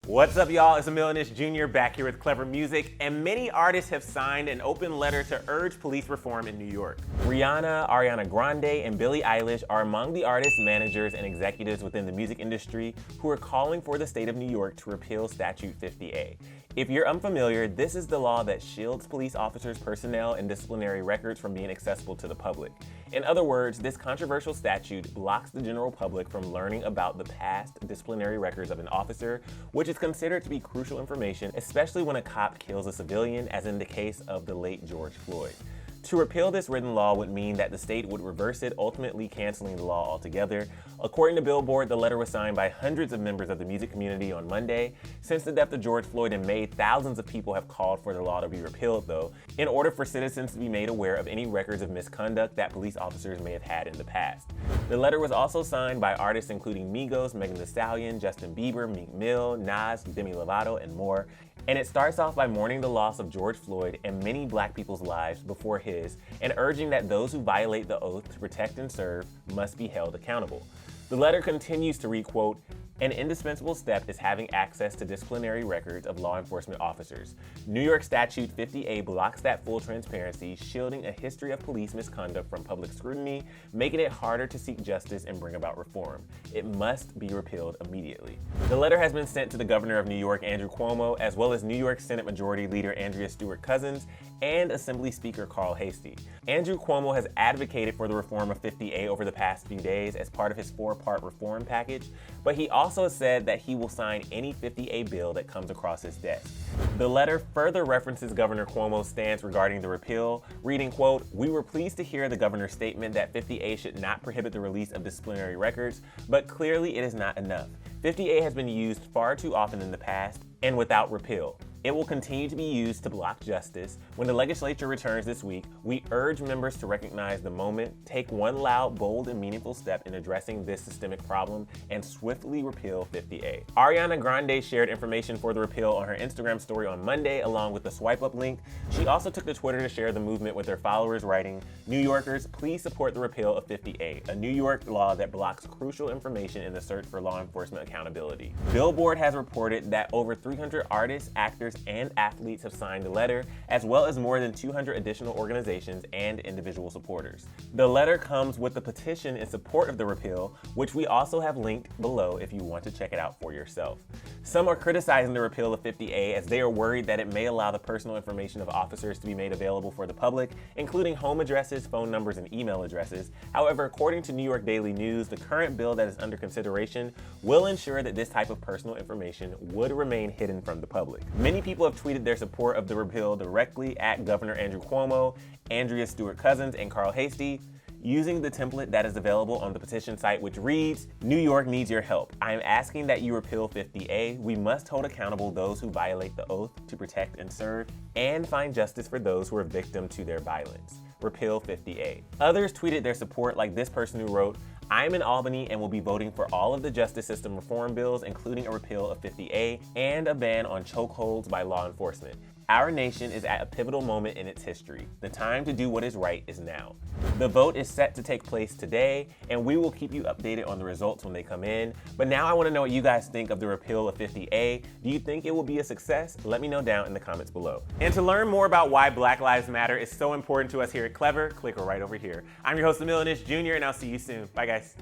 What's up, y'all? It's Emile Jr. back here with Clevver Music, and many artists have signed an open letter to urge police reform in New York. Rihanna, Ariana Grande, and Billie Eilish are among the artists, managers, and executives within the music industry who are calling for the state of New York to repeal Statute 50A. If you're unfamiliar, this is the law that shields police officers' personnel and disciplinary records from being accessible to the public. In other words, this controversial statute blocks the general public from learning about the past disciplinary records of an officer, which is considered to be crucial information, especially when a cop kills a civilian, as in the case of the late George Floyd. To repeal this written law would mean that the state would reverse it, ultimately canceling the law altogether. According to Billboard, the letter was signed by hundreds of members of the music community on Monday. Since the death of George Floyd in May, thousands of people have called for the law to be repealed, though, in order for citizens to be made aware of any records of misconduct that police officers may have had in the past. The letter was also signed by artists including Migos, Megan Thee Stallion, Justin Bieber, Meek Mill, Nas, Demi Lovato, and more. And it starts off by mourning the loss of George Floyd and many black people's lives before his, and urging that those who violate the oath to protect and serve must be held accountable. The letter continues to read, quote, "An indispensable step is having access to disciplinary records of law enforcement officers. New York Statute 50A blocks that full transparency, shielding a history of police misconduct from public scrutiny, making it harder to seek justice and bring about reform. It must be repealed immediately." The letter has been sent to the governor of New York, Andrew Cuomo, as well as New York Senate Majority Leader Andrea Stewart-Cousins and Assembly Speaker Carl Hastie. Andrew Cuomo has advocated for the reform of 50A over the past few days as part of his four-part reform package, but he also said that he will sign any 50A bill that comes across his desk. The letter further references Governor Cuomo's stance regarding the repeal, reading, quote, "We were pleased to hear the governor's statement that 50A should not prohibit the release of disciplinary records, but clearly it is not enough. 50A has been used far too often in the past and without repeal. It will continue to be used to block justice. When the legislature returns this week, we urge members to recognize the moment, take one loud, bold, and meaningful step in addressing this systemic problem, and swiftly repeal 50A." Ariana Grande shared information for the repeal on her Instagram story on Monday, along with the swipe up link. She also took to Twitter to share the movement with her followers, writing, "New Yorkers, please support the repeal of 50A, a New York law that blocks crucial information in the search for law enforcement accountability." Billboard has reported that over 300 artists, actors, and athletes have signed the letter, as well as more than 200 additional organizations and individual supporters. The letter comes with a petition in support of the repeal, which we also have linked below if you want to check it out for yourself. Some are criticizing the repeal of 50A as they are worried that it may allow the personal information of officers to be made available for the public, including home addresses, phone numbers, and email addresses. However, according to New York Daily News, the current bill that is under consideration will ensure that this type of personal information would remain hidden from the public. Many people have tweeted their support of the repeal directly at Governor Andrew Cuomo, Andrea Stewart-Cousins, and Carl Hastie, using the template that is available on the petition site, which reads, "New York needs your help. I am asking that you repeal 50A. We must hold accountable those who violate the oath to protect and serve, and find justice for those who are victim to their violence. Repeal 50A." Others tweeted their support, like this person who wrote, "I am in Albany and will be voting for all of the justice system reform bills, including a repeal of 50A and a ban on chokeholds by law enforcement. Our nation is at a pivotal moment in its history. The time to do what is right is now." The vote is set to take place today, and we will keep you updated on the results when they come in. But now I want to know what you guys think of the repeal of 50A. Do you think it will be a success? Let me know down in the comments below. And to learn more about why Black Lives Matter is so important to us here at Clevver, click right over here. I'm your host, Emile Jr., and I'll see you soon. Bye, guys.